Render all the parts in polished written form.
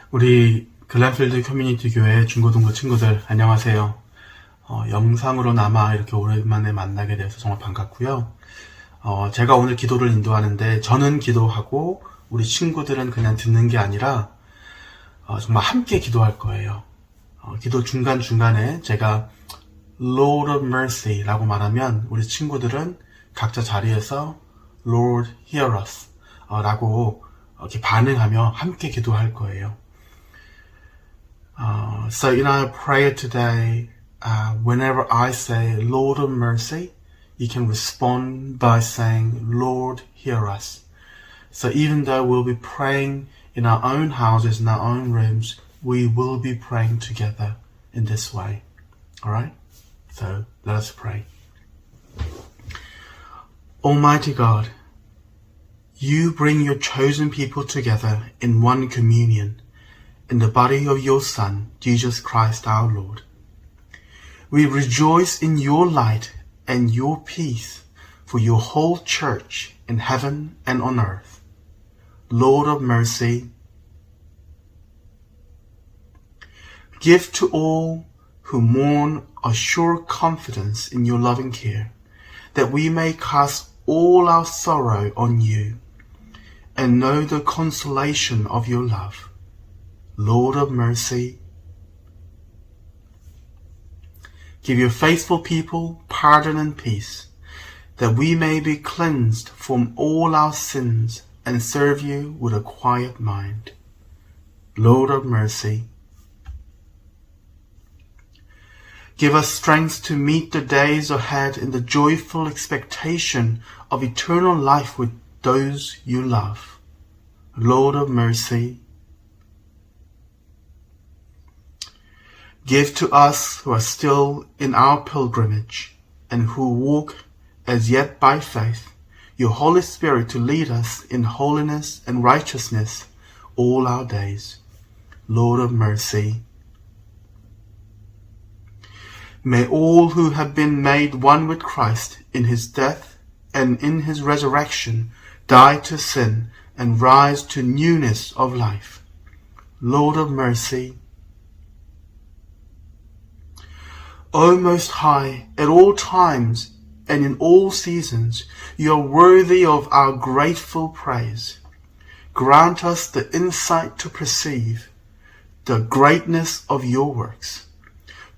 우리 글렌필드 커뮤니티 교회 중고등부 친구들 안녕하세요. 영상으로나마 이렇게 오랜만에 만나게 돼서 정말 반갑고요. 제가 오늘 기도를 인도하는데 저는 기도하고 우리 친구들은 그냥 듣는 게 아니라 정말 함께 기도할 거예요. 기도 중간중간에 제가 Lord of Mercy 라고 말하면 우리 친구들은 각자 자리에서 Lord hear us 라고 이렇게 반응하며 함께 기도할 거예요. So in our prayer today, whenever I say, Lord of mercy, you can respond by saying, Lord, hear us. So even though we'll be praying in our own houses, in our own rooms, we will be praying together in this way. Alright? So let us pray. Almighty God, you bring your chosen people together in one communion, in the body of your Son, Jesus Christ our Lord. We rejoice in your light and your peace for your whole church in heaven and on earth. Lord of mercy, give to all who mourn a sure confidence in your loving care, that we may cast all our sorrow on you and know the consolation of your love. Lord of mercy, give your faithful people pardon and peace, that we may be cleansed from all our sins and serve you with a quiet mind. Lord of mercy, give us strength to meet the days ahead in the joyful expectation of eternal life with those you love. Lord of mercy, give to us who are still in our pilgrimage and who walk as yet by faith your Holy Spirit to lead us in holiness and righteousness all our days. Lord of mercy, may all who have been made one with Christ in his death and in his resurrection die to sin and rise to newness of life. Lord of mercy, O Most High, at all times and in all seasons, you are worthy of our grateful praise. Grant us the insight to perceive the greatness of your works,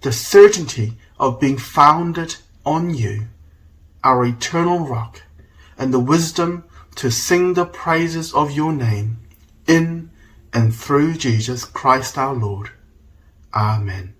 the certainty of being founded on you, our eternal rock, and the wisdom to sing the praises of your name in and through Jesus Christ our Lord. Amen.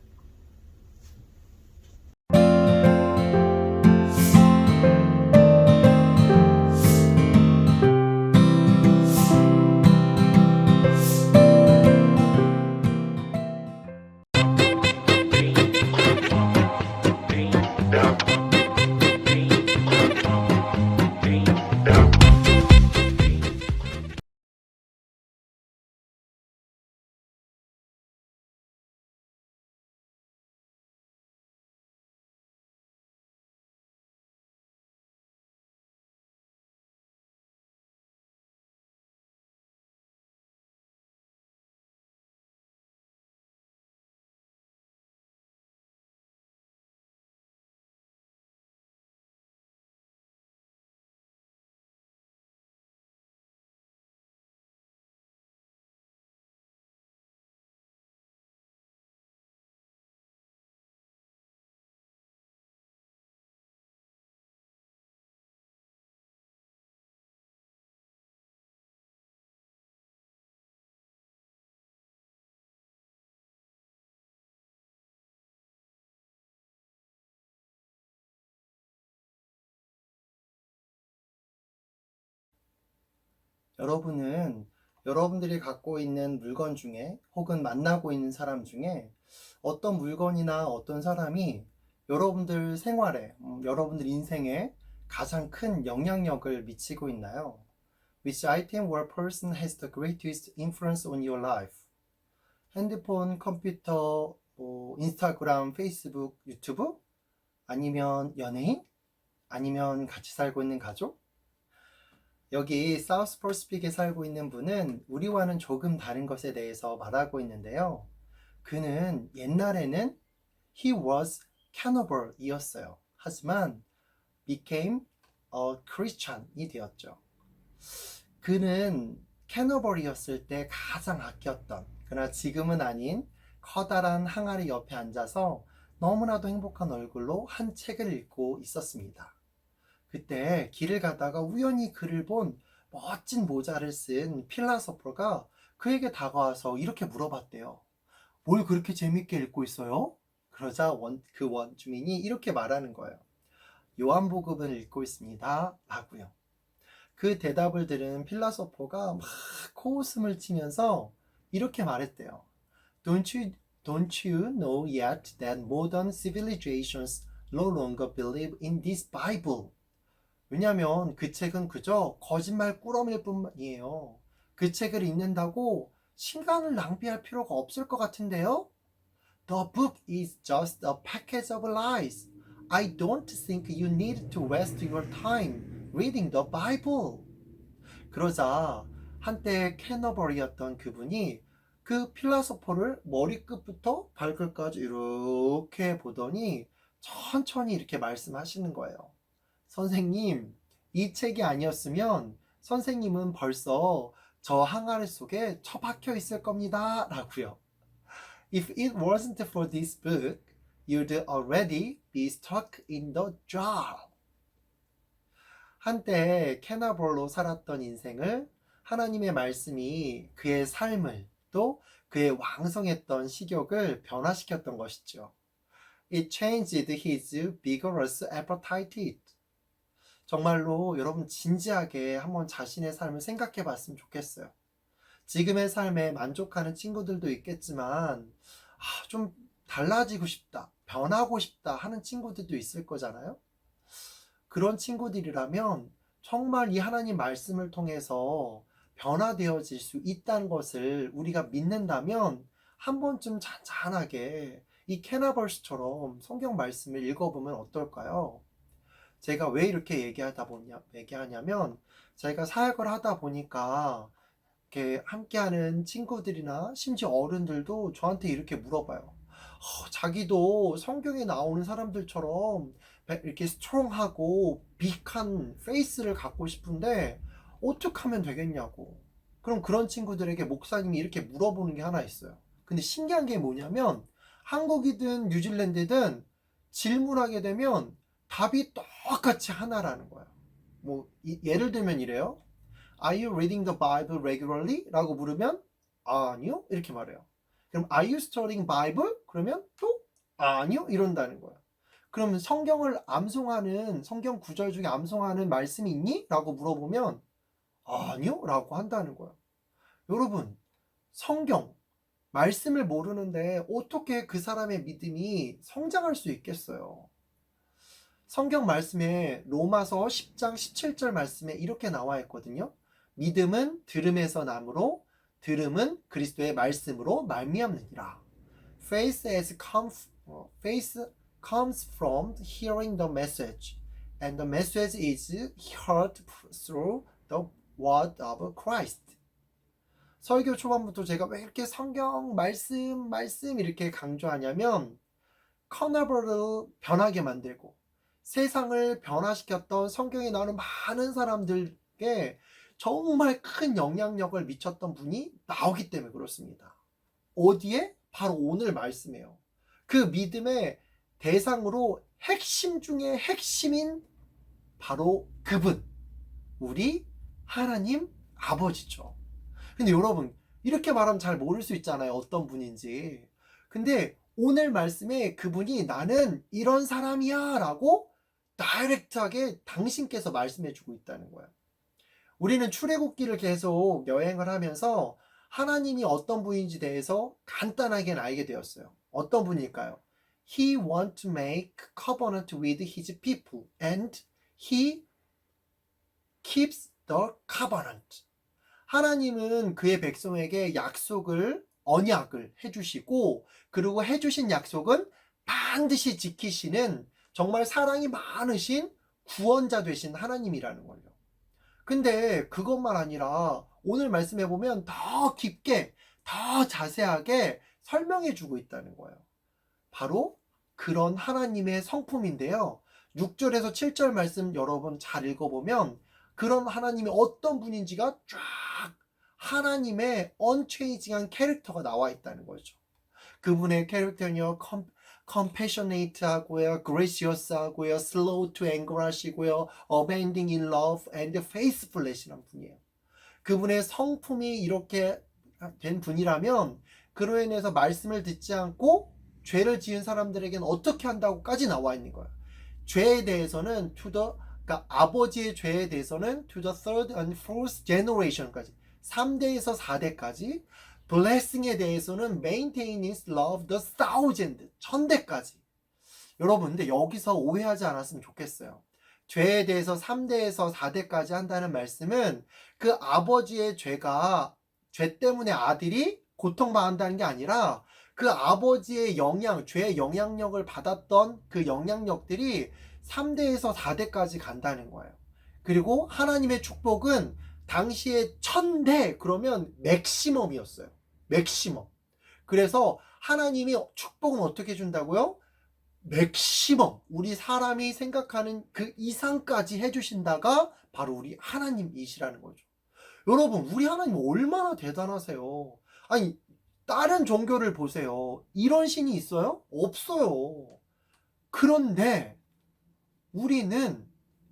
여러분은 여러분들이 갖고 있는 물건 중에 혹은 만나고 있는 사람 중에 어떤 물건이나 어떤 사람이 여러분들 생활에, 여러분들 인생에 가장 큰 영향력을 미치고 있나요? Which item or person has the greatest influence on your life? 핸드폰, 컴퓨터, 인스타그램, 페이스북, 유튜브? 아니면 연예인? 아니면 같이 살고 있는 가족? 여기 사우스 퍼시픽에 살고 있는 분은 우리와는 조금 다른 것에 대해서 말하고 있는데요. 그는 옛날에는 he was cannibal이었어요. 하지만 became a Christian이 되었죠. 그는 캐너벌이었을 때 가장 아꼈던, 그러나 지금은 아닌 커다란 항아리 옆에 앉아서 너무나도 행복한 얼굴로 한 책을 읽고 있었습니다. 그때 길을 가다가 우연히 그를 본 멋진 모자를 쓴 필라소퍼가 그에게 다가와서 이렇게 물어봤대요. 뭘 그렇게 재밌게 읽고 있어요? 그러자 그 원주민이 이렇게 말하는 거예요. 요한복음을 읽고 있습니다. 라고요. 그 대답을 들은 필라소퍼가 막 코웃음을 치면서 이렇게 말했대요. Don't you know yet that modern civilizations no longer believe in this Bible? 왜냐면 그 책은 그저 거짓말 꾸러미일 뿐이에요. 그 책을 읽는다고 시간을 낭비할 필요가 없을 것 같은데요? The book is just a package of lies. I don't think you need to waste your time reading the Bible. 그러자 한때 캐너버리였던 그분이 그 필라소퍼를 머리끝부터 발끝까지 이렇게 보더니 천천히 이렇게 말씀하시는 거예요. 선생님, 이 책이 아니었으면 선생님은 벌써 저 항아리 속에 처박혀 있을 겁니다. 라고요. If it wasn't for this book, you'd already be stuck in the jar. 한때 캐나볼로 살았던 인생을 하나님의 말씀이 그의 삶을 또 그의 왕성했던 식욕을 변화시켰던 것이죠. It changed his vigorous appetite. 정말로 여러분 진지하게 한번 자신의 삶을 생각해 봤으면 좋겠어요. 지금의 삶에 만족하는 친구들도 있겠지만 좀 달라지고 싶다, 변하고 싶다 하는 친구들도 있을 거잖아요. 그런 친구들이라면 정말 이 하나님 말씀을 통해서 변화되어질 수 있다는 것을 우리가 믿는다면 한 번쯤 잔잔하게 이 캐나벌스처럼 성경 말씀을 읽어보면 어떨까요? 제가 왜 이렇게 얘기하냐면 제가 사역을 하다 보니까 이렇게 함께하는 친구들이나 심지어 어른들도 저한테 이렇게 물어봐요. 자기도 성경에 나오는 사람들처럼 이렇게 스트롱하고 빅한 페이스를 갖고 싶은데 어떻게 하면 되겠냐고. 그럼 그런 친구들에게 목사님이 이렇게 물어보는 게 하나 있어요. 근데 신기한 게 뭐냐면 한국이든 뉴질랜드든 질문하게 되면 답이 똑같이 하나라는 거예요. 예를 들면 이래요. Are you reading the Bible regularly? 라고 물으면 아니요 이렇게 말해요. 그럼 Are you studying Bible? 그러면 또 아니요 이런다는 거예요. 그러면 성경을 암송하는 성경 구절 중에 암송하는 말씀이 있니? 라고 물어보면 아니요 라고 한다는 거예요. 여러분 성경 말씀을 모르는데 어떻게 그 사람의 믿음이 성장할 수 있겠어요? 성경 말씀에 로마서 10장 17절 말씀에 이렇게 나와 있거든요. 믿음은 들음에서 나므로 들음은 그리스도의 말씀으로 말미암느니라. Faith comes from hearing the message, and the message is heard through the word of Christ. 설교 초반부터 제가 왜 이렇게 성경 말씀 이렇게 강조하냐면 커너버를 변하게 만들고 세상을 변화시켰던 성경에 나오는 많은 사람들에게 정말 큰 영향력을 미쳤던 분이 나오기 때문에 그렇습니다. 어디에? 바로 오늘 말씀이에요. 그 믿음의 대상으로 핵심 중에 핵심인 바로 그분, 우리 하나님 아버지죠. 근데 여러분 이렇게 말하면 잘 모를 수 있잖아요. 어떤 분인지. 근데 오늘 말씀에 그분이 나는 이런 사람이야 라고 다이렉트하게 당신께서 말씀해 주고 있다는 거예요. 우리는 출애굽기를 계속 여행을 하면서 하나님이 어떤 분인지 대해서 간단하게 알게 되었어요. 어떤 분일까요? He wants to make covenant with his people and he keeps the covenant. 하나님은 그의 백성에게 언약을 해주시고 그리고 해주신 약속은 반드시 지키시는 정말 사랑이 많으신 구원자 되신 하나님이라는 거예요. 근데 그것만 아니라 오늘 말씀해 보면 더 깊게, 더 자세하게 설명해 주고 있다는 거예요. 바로 그런 하나님의 성품인데요. 6절에서 7절 말씀 여러분 잘 읽어보면 그런 하나님이 어떤 분인지가 쫙 하나님의 언체인징한 캐릭터가 나와 있다는 거죠. 그분의 캐릭터는요, compassionate 하고요, gracious 하고요, slow to anger 하시고요, abounding in love and faithfulness이라는 분이에요. 그분의 성품이 이렇게 된 분이라면 그로 인해서 말씀을 듣지 않고 죄를 지은 사람들에게는 어떻게 한다고까지 나와 있는 거예요. 죄에 대해서는 그러니까 아버지의 죄에 대해서는 to the third and fourth generation까지 3대에서 4대까지, blessing에 대해서는 maintain his love the thousand, 1000대까지. 여러분, 근데 여기서 오해하지 않았으면 좋겠어요. 죄에 대해서 3대에서 4대까지 한다는 말씀은 그 아버지의 죄가, 죄 때문에 아들이 고통받는다는 게 아니라 그 아버지의 죄의 영향력을 받았던 그 영향력들이 3대에서 4대까지 간다는 거예요. 그리고 하나님의 축복은 당시에 1000대 그러면 맥시멈이었어요. 맥시멈. 그래서 하나님이 축복은 어떻게 준다고요? 맥시멈, 우리 사람이 생각하는 그 이상까지 해주신다가 바로 우리 하나님이시라는 거죠. 여러분, 우리 하나님 얼마나 대단하세요. 아니, 다른 종교를 보세요. 이런 신이 있어요? 없어요. 그런데 우리는,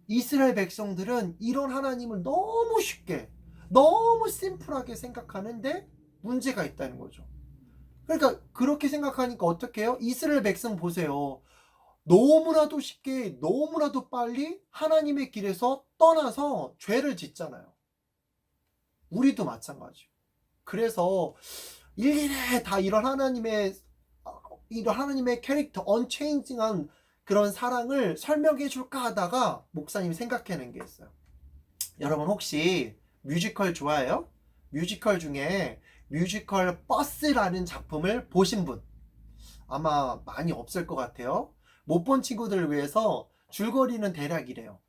이스라엘 백성들은 이런 하나님을 너무 쉽게, 너무 심플하게 생각하는데 문제가 있다는 거죠. 그러니까 그렇게 생각하니까 어떻게 해요? 이스라엘 백성 보세요. 너무나도 쉽게, 너무나도 빨리 하나님의 길에서 떠나서 죄를 짓잖아요. 우리도 마찬가지예요. 그래서 일일이 다 이런 하나님의 캐릭터, 언체인징한 그런 사랑을 설명해 줄까 하다가 목사님이 생각해낸 게 있어요. 여러분 혹시 뮤지컬 좋아해요? 뮤지컬 중에 뮤지컬 버스라는 작품을 보신 분 아마 많이 없을 것 같아요. 못 본 친구들을 위해서 줄거리는 대략 이래요.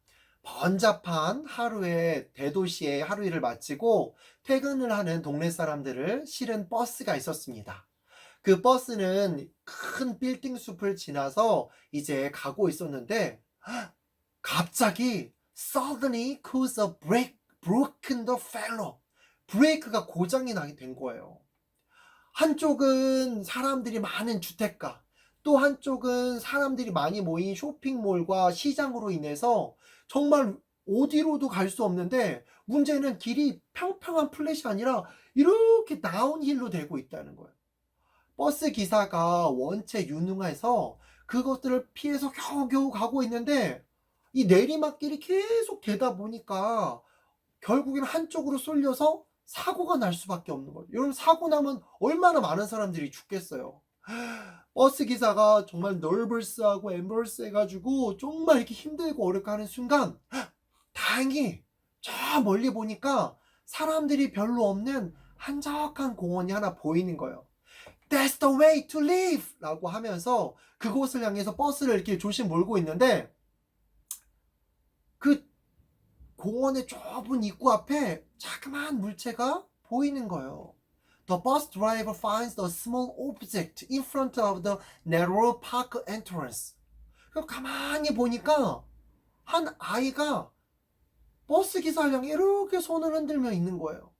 번잡한 하루의 대도시의 하루 일을 마치고 퇴근을 하는 동네 사람들을 실은 버스가 있었습니다. 그 버스는 큰 빌딩 숲을 지나서 이제 가고 있었는데 갑자기 suddenly cause a broken the fellow, 브레이크가 고장이 나게 된 거예요. 한쪽은 사람들이 많은 주택가, 또 한쪽은 사람들이 많이 모인 쇼핑몰과 시장으로 인해서 정말 어디로도 갈 수 없는데 문제는 길이 평평한 플랫이 아니라 이렇게 다운힐로 되고 있다는 거예요. 버스 기사가 원체 유능해서 그것들을 피해서 겨우겨우 가고 있는데 이 내리막길이 계속 되다 보니까 결국에는 한쪽으로 쏠려서 사고가 날 수밖에 없는 거예요. 여러분, 사고 나면 얼마나 많은 사람들이 죽겠어요. 버스 기사가 정말 너버스하고 엠버스 해가지고 정말 이렇게 힘들고 어렵게 하는 순간 다행히 저 멀리 보니까 사람들이 별로 없는 한적한 공원이 하나 보이는 거예요. That's the way to live! 라고 하면서 그곳을 향해서 버스를 이렇게 조심 몰고 있는데 그 공원의 좁은 입구 앞에 자그마한 물체가 보이는 거예요. The bus driver finds a small object in front of the narrow park entrance. 가만히 보니까 한 아이가 버스 기사를 향해 이렇게 손을 흔들며 있는 거예요.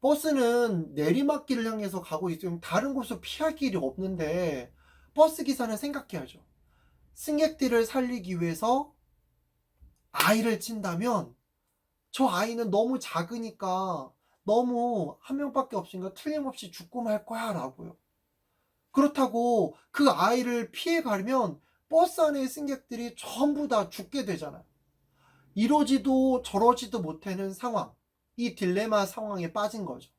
버스는 내리막길을 향해서 가고 있으면 다른 곳으로 피할 길이 없는데 버스 기사는 생각해야죠. 승객들을 살리기 위해서 아이를 친다면 저 아이는 너무 작으니까 너무 한 명밖에 없으니까 틀림없이 죽고 말 거야 라고요. 그렇다고 그 아이를 피해 가려면 버스 안의 승객들이 전부 다 죽게 되잖아요. 이러지도 저러지도 못하는 상황, 이 딜레마 상황에 빠진 거죠.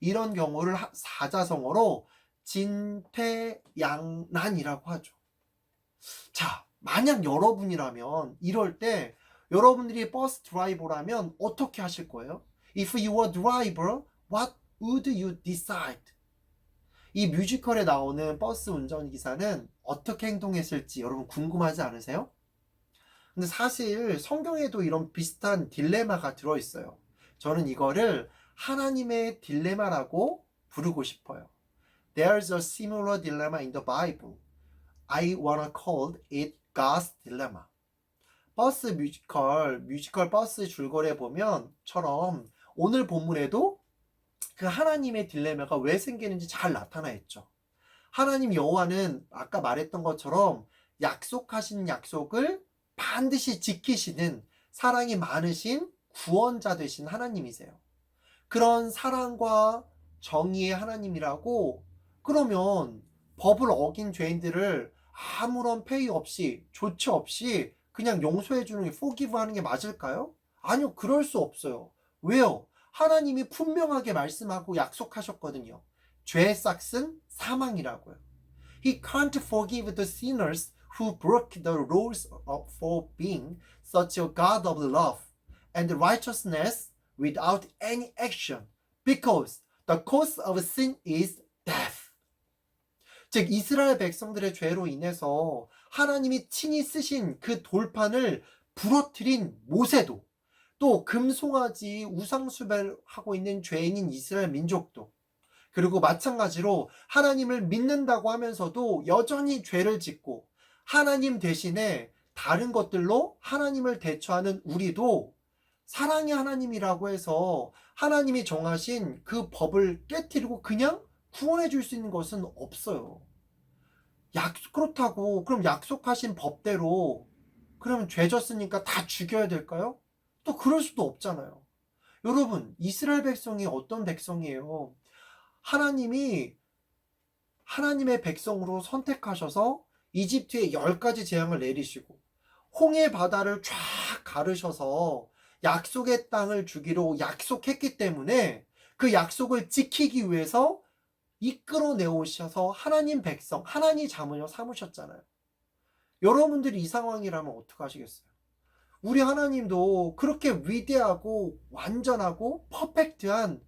이런 경우를 사자성어로 진퇴양난이라고 하죠. 자, 만약 여러분이라면 이럴 때 여러분들이 버스 드라이버라면 어떻게 하실 거예요? If you were driver, what would you decide? 이 뮤지컬에 나오는 버스 운전기사는 어떻게 행동했을지 여러분 궁금하지 않으세요? 근데 사실 성경에도 이런 비슷한 딜레마가 들어있어요. 저는 이거를 하나님의 딜레마라고 부르고 싶어요. There's a similar dilemma in the Bible. I wanna call it God's dilemma. 버스 뮤지컬 버스 줄거리에 보면처럼 오늘 본문에도 그 하나님의 딜레마가 왜 생기는지 잘 나타나 있죠. 하나님 여호와는 아까 말했던 것처럼 약속하신 약속을 반드시 지키시는 사랑이 많으신 구원자 되신 하나님이세요. 그런 사랑과 정의의 하나님이라고 그러면 법을 어긴 죄인들을 아무런 페이 없이 조치 없이 그냥 용서해 주는 게 forgive 하는 게 맞을까요? 아니요, 그럴 수 없어요. 왜요? 하나님이 분명하게 말씀하고 약속하셨거든요. 죄의 싹은 사망이라고요. He can't forgive the sinners who broke the rules for being such a God of love and righteousness without any action, because the cause of sin is death. 즉 이스라엘 백성들의 죄로 인해서 하나님이 친히 쓰신 그 돌판을 부러뜨린 모세도, 또 금송아지 우상숭배하고 있는 죄인인 이스라엘 민족도, 그리고 마찬가지로 하나님을 믿는다고 하면서도 여전히 죄를 짓고 하나님 대신에 다른 것들로 하나님을 대처하는 우리도 사랑의 하나님이라고 해서 하나님이 정하신 그 법을 깨뜨리고 그냥 구원해 줄 수 있는 것은 없어요. 그렇다고 그럼 약속하신 법대로 그러면 죄 졌으니까 다 죽여야 될까요? 또 그럴 수도 없잖아요. 여러분, 이스라엘 백성이 어떤 백성이에요? 하나님이 하나님의 백성으로 선택하셔서 이집트에 10가지 재앙을 내리시고 홍해 바다를 쫙 가르셔서 약속의 땅을 주기로 약속했기 때문에 그 약속을 지키기 위해서 이끌어내오셔서 하나님 백성, 하나님 자녀 삼으셨잖아요. 여러분들이 이 상황이라면 어떡하시겠어요? 우리 하나님도 그렇게 위대하고 완전하고 퍼펙트한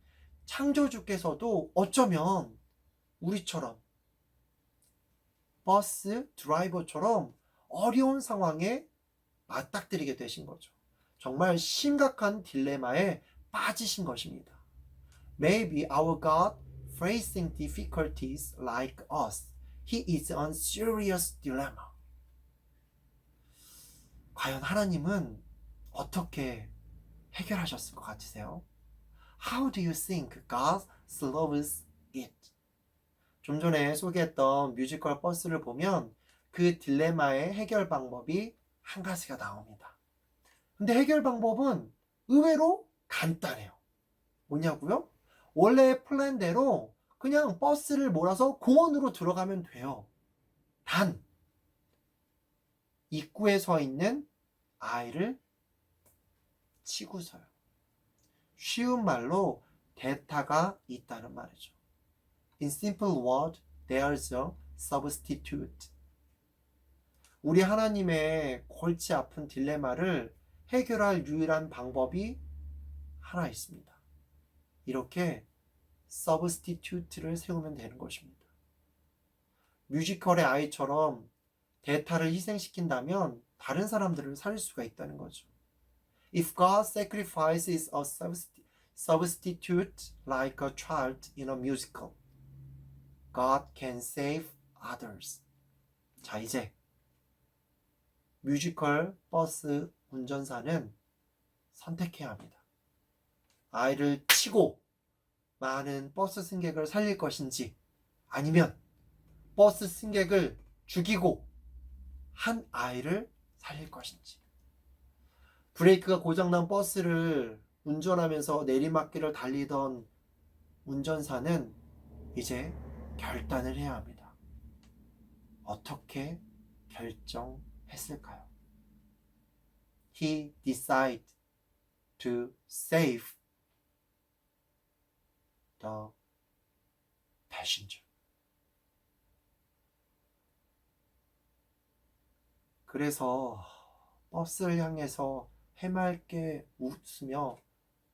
창조주께서도 어쩌면 우리처럼 버스 드라이버처럼 어려운 상황에 맞닥뜨리게 되신 거죠. 정말 심각한 딜레마에 빠지신 것입니다. Maybe our God facing difficulties like us. He is on serious dilemma. 과연 하나님은 어떻게 해결하셨을 것 같으세요? How do you think God solves it? 좀 전에 소개했던 뮤지컬 버스를 보면 그 딜레마의 해결 방법이 한 가지가 나옵니다. 근데 해결 방법은 의외로 간단해요. 뭐냐고요? 원래 플랜대로 그냥 버스를 몰아서 공원으로 들어가면 돼요. 단 입구에 서 있는 아이를 치고서요. 쉬운 말로 대타가 있다는 말이죠. In simple word, there's a substitute. 우리 하나님의 골치 아픈 딜레마를 해결할 유일한 방법이 하나 있습니다. 이렇게 substitute를 세우면 되는 것입니다. 뮤지컬의 아이처럼 대타를 희생시킨다면 다른 사람들을 살릴 수가 있다는 거죠. If God sacrifices a substitute like a child in a musical, God can save others. 자, 이제 뮤지컬 버스 운전사는 선택해야 합니다. 아이를 치고 많은 버스 승객을 살릴 것인지, 아니면 버스 승객을 죽이고 한 아이를 살릴 것인지. 브레이크가 고장난 버스를 운전하면서 내리막길을 달리던 운전사는 이제 결단을 해야 합니다. 어떻게 결정했을까요? He decided to save the passenger. 그래서 버스를 향해서 해맑게 웃으며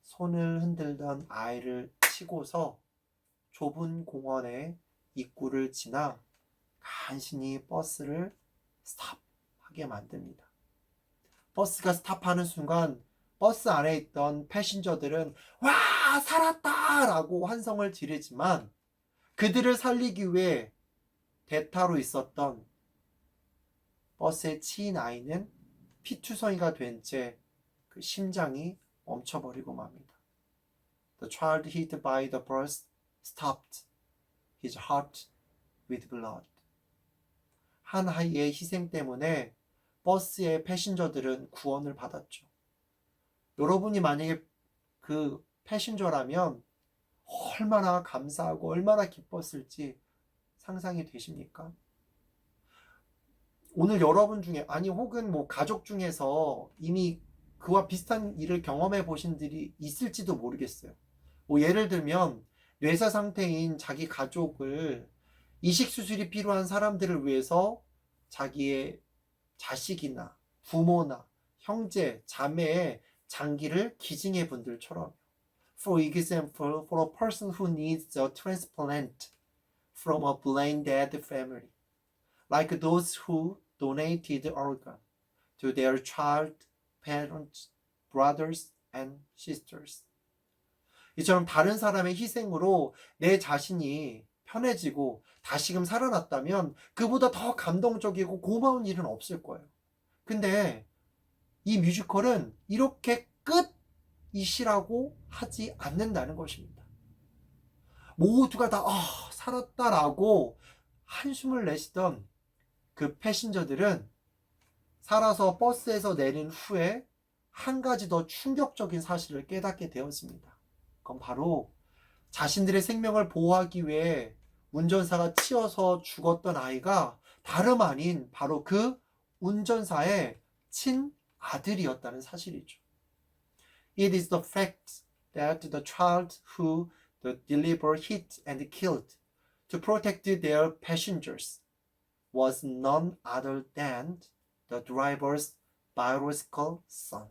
손을 흔들던 아이를 치고서 좁은 공원의 입구를 지나 간신히 버스를 스탑하게 만듭니다. 버스가 스탑하는 순간 버스 안에 있던 패신저들은 와 살았다 라고 환성을 지르지만 그들을 살리기 위해 대타로 있었던 버스의 치인 아이는 피투성이가 된 채 그 심장이 멈춰버리고 맙니다. The child hit by the bus stopped his heart with blood. 한 아이의 희생 때문에 버스의 패신저들은 구원을 받았죠. 여러분이 만약에 그 패신저라면 얼마나 감사하고 얼마나 기뻤을지 상상이 되십니까? 오늘 여러분 중에 아니 혹은 뭐 가족 중에서 이미 그와 비슷한 일을 경험해 보신 분들이 있을지도 모르겠어요. 뭐 예를 들면 뇌사 상태인 자기 가족을 이식 수술이 필요한 사람들을 위해서 자기의 자식이나 부모나 형제, 자매의 장기를 기증해 분들처럼 For example, for a person who needs a transplant from a brain dead family, like those who donated organ to their child, parents, brothers and sisters. 이처럼 다른 사람의 희생으로 내 자신이 편해지고 다시금 살아났다면 그보다 더 감동적이고 고마운 일은 없을 거예요. 근데 이 뮤지컬은 이렇게 끝이시라고 하지 않는다는 것입니다. 모두가 다 살았다라고 한숨을 내쉬던 그 패신저들은 살아서 버스에서 내린 후에 한 가지 더 충격적인 사실을 깨닫게 되었습니다. 그건 바로 자신들의 생명을 보호하기 위해 운전사가 치여서 죽었던 아이가 다름 아닌 바로 그 운전사의 친아들이었다는 사실이죠. It is the fact that the child who the driver hit and killed to protect their passengers was none other than the driver's biological son.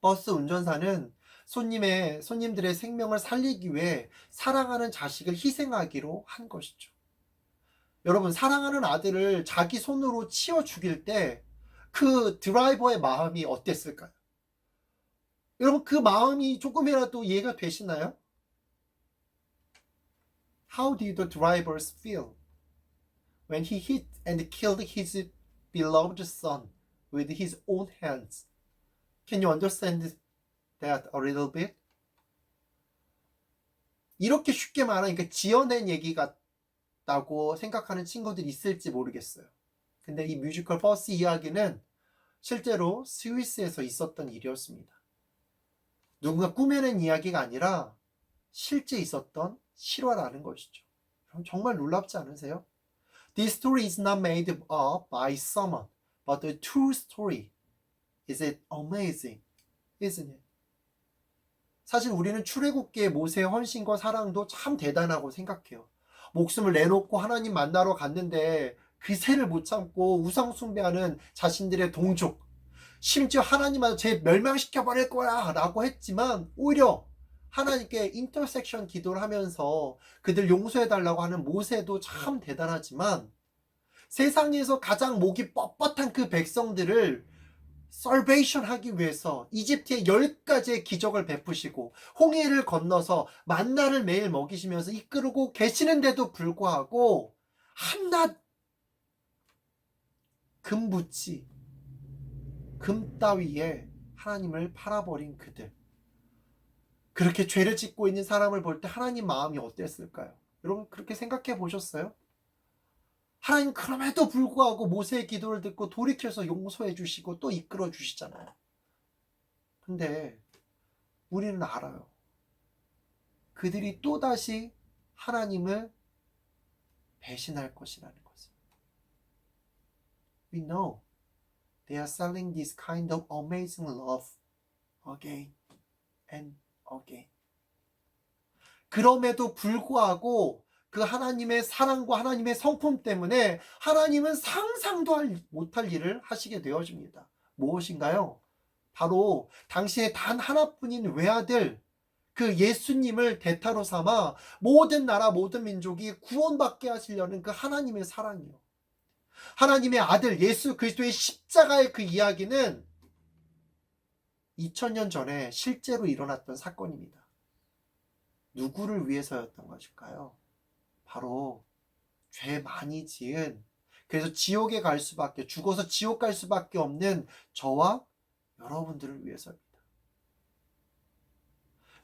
버스 운전사는 손님들의 생명을 살리기 위해 사랑하는 자식을 희생하기로 한 것이죠. 여러분, 사랑하는 아들을 자기 손으로 치워 죽일 때 그 드라이버의 마음이 어땠을까요? 여러분, 그 마음이 조금이라도 이해가 되시나요? How did the drivers feel when he hit and killed his beloved son with his own hands? Can you understand that a little bit? 이렇게 쉽게 말하니까 지어낸 얘기 같다고 생각하는 친구들이 있을지 모르겠어요. 근데 이 뮤지컬 버스 이야기는 실제로 스위스에서 있었던 일이었습니다. 누군가 꾸며낸 이야기가 아니라 실제 있었던 실화라는 것이죠. 정말 놀랍지 않으세요? This story is not made up by someone, but a true story. Is it amazing? Isn't it? 사실 우리는 출애굽기의 모세의 헌신과 사랑도 참 대단하고 생각해요. 목숨을 내놓고 하나님 만나러 갔는데 그새를 못 참고 우상 숭배하는 자신들의 동족, 심지어 하나님한테 쟤 멸망시켜버릴 거야 라고 했지만 오히려 하나님께 인터섹션 기도를 하면서 그들 용서해달라고 하는 모세도 참 대단하지만 세상에서 가장 목이 뻣뻣한 그 백성들을 살베이션 하기 위해서 이집트에 10가지의 기적을 베푸시고 홍해를 건너서 만나를 매일 먹이시면서 이끌고 계시는데도 불구하고 한낱 금붙이 금 따위에 하나님을 팔아버린 그들, 그렇게 죄를 짓고 있는 사람을 볼 때 하나님 마음이 어땠을까요? 여러분 그렇게 생각해 보셨어요? 하나님 그럼에도 불구하고 모세의 기도를 듣고 돌이켜서 용서해 주시고 또 이끌어 주시잖아요. 근데 우리는 알아요. 그들이 또다시 하나님을 배신할 것이라는 것을. We know they are selling this kind of amazing love again and again. 그럼에도 불구하고 그 하나님의 사랑과 하나님의 성품 때문에 하나님은 상상도 못할 일을 하시게 되어집니다. 무엇인가요? 바로 당시에 단 하나뿐인 외아들, 그 예수님을 대타로 삼아 모든 나라 모든 민족이 구원받게 하시려는 그 하나님의 사랑이요. 하나님의 아들 예수 그리스도의 십자가의 그 이야기는 2000년 전에 실제로 일어났던 사건입니다. 누구를 위해서였던 것일까요? 바로 죄 많이 지은, 그래서 지옥에 갈 수밖에, 죽어서 지옥 갈 수밖에 없는 저와 여러분들을 위해서입니다.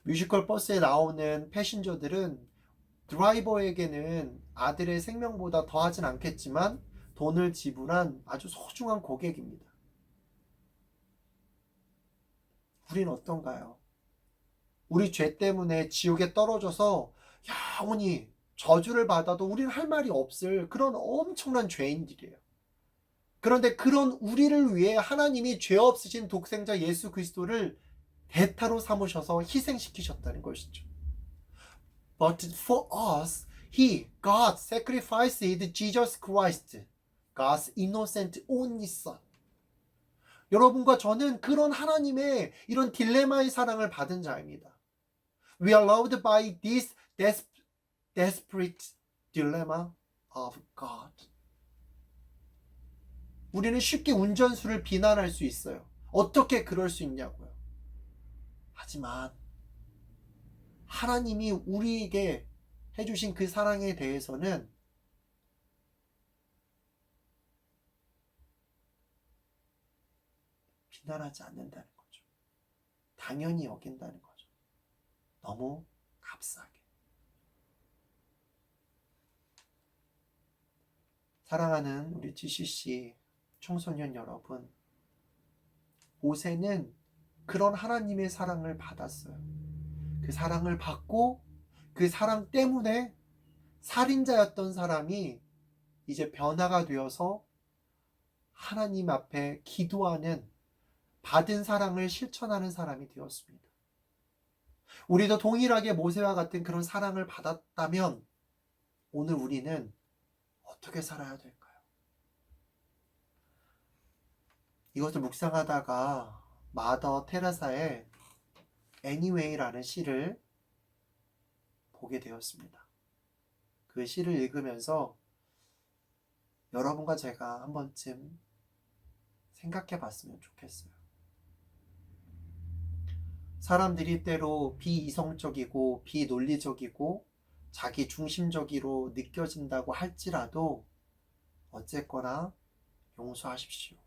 뮤지컬 버스에 나오는 패신저들은 드라이버에게는 아들의 생명보다 더하진 않겠지만 돈을 지불한 아주 소중한 고객입니다. 우린 어떤가요? 우리 죄 때문에 지옥에 떨어져서 영원히 저주를 받아도 우리는 할 말이 없을 그런 엄청난 죄인들이에요. 그런데 그런 우리를 위해 하나님이 죄 없으신 독생자 예수 그리스도를 대타로 삼으셔서 희생시키셨다는 것이죠. But for us, God sacrificed Jesus Christ, God's innocent only son. 여러분과 저는 그런 하나님의 이런 딜레마의 사랑을 받은 자입니다. We are loved by this desperate dilemma of God. 우리는 쉽게 운전수를 비난할 수 있어요. 어떻게 그럴 수 있냐고요. 하지만 하나님이 우리에게 해주신 그 사랑에 대해서는 비난하지 않는다는 거죠. 당연히 여긴다는 거죠. 너무 값싸게. 사랑하는 우리 GCC 청소년 여러분, 모세는 그런 하나님의 사랑을 받았어요. 그 사랑을 받고 그 사랑 때문에 살인자였던 사람이 이제 변화가 되어서 하나님 앞에 기도하는, 받은 사랑을 실천하는 사람이 되었습니다. 우리도 동일하게 모세와 같은 그런 사랑을 받았다면 오늘 우리는 어떻게 살아야 될까요? 이것을 묵상하다가 마더 테레사의 Anyway라는 시를 보게 되었습니다. 그 시를 읽으면서 여러분과 제가 한 번쯤 생각해 봤으면 좋겠어요. 사람들이 때로 비이성적이고 비논리적이고 자기 중심적으로 느껴진다고 할지라도 어쨌거나 용서하십시오.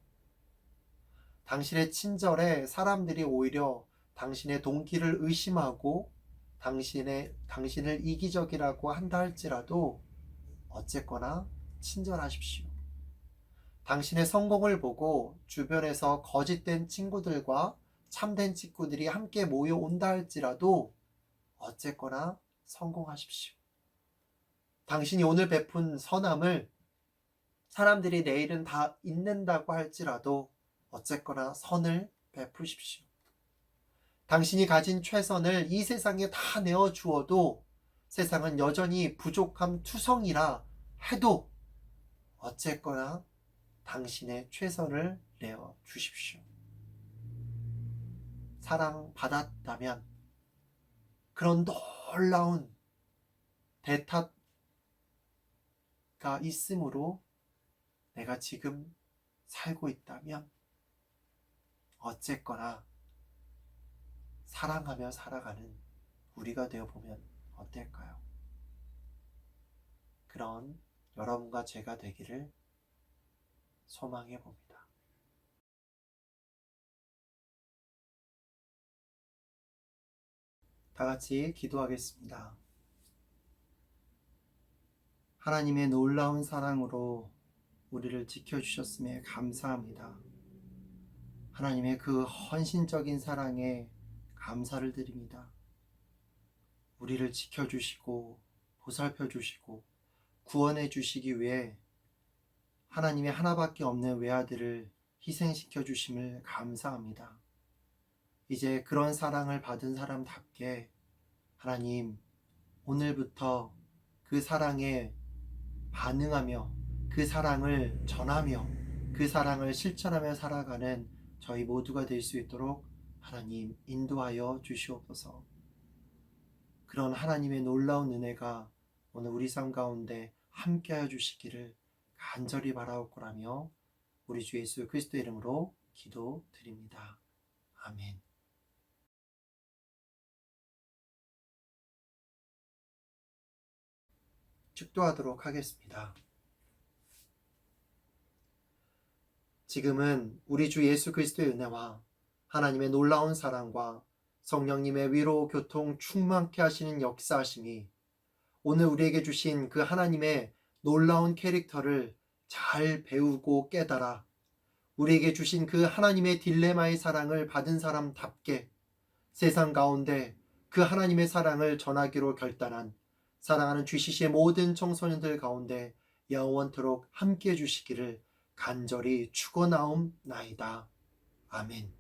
당신의 친절에 사람들이 오히려 당신의 동기를 의심하고 당신을 이기적이라고 한다 할지라도 어쨌거나 친절하십시오. 당신의 성공을 보고 주변에서 거짓된 친구들과 참된 친구들이 함께 모여온다 할지라도 어쨌거나 성공하십시오. 당신이 오늘 베푼 선함을 사람들이 내일은 다 잊는다고 할지라도 어쨌거나 선을 베푸십시오. 당신이 가진 최선을 이 세상에 다 내어주어도 세상은 여전히 부족함 투성이라 해도 어쨌거나 당신의 최선을 내어주십시오. 사랑받았다면 그런 놀라운 대타가 있으므로 내가 지금 살고 있다면 어쨌거나 사랑하며 살아가는 우리가 되어보면 어떨까요? 그런 여러분과 제가 되기를 소망해 봅니다. 다 같이 기도하겠습니다. 하나님의 놀라운 사랑으로 우리를 지켜주셨음에 감사합니다. 하나님의 그 헌신적인 사랑에 감사를 드립니다. 우리를 지켜주시고 보살펴주시고 구원해 주시기 위해 하나님의 하나밖에 없는 외아들을 희생시켜 주심을 감사합니다. 이제 그런 사랑을 받은 사람답게 하나님, 오늘부터 그 사랑에 반응하며 그 사랑을 전하며 그 사랑을 실천하며 살아가는 저희 모두가 될 수 있도록 하나님 인도하여 주시옵소서. 그런 하나님의 놀라운 은혜가 오늘 우리 삶 가운데 함께하여 주시기를 간절히 바라옵고라며 우리 주 예수 그리스도 이름으로 기도드립니다. 아멘. 축도하도록 하겠습니다. 지금은 우리 주 예수 그리스도의 은혜와 하나님의 놀라운 사랑과 성령님의 위로 교통 충만케 하시는 역사하심이 오늘 우리에게 주신 그 하나님의 놀라운 캐릭터를 잘 배우고 깨달아 우리에게 주신 그 하나님의 딜레마의 사랑을 받은 사람답게 세상 가운데 그 하나님의 사랑을 전하기로 결단한 사랑하는 GCC의 모든 청소년들 가운데 영원토록 함께해 주시기를 간절히 축원하옵나이다. 아멘.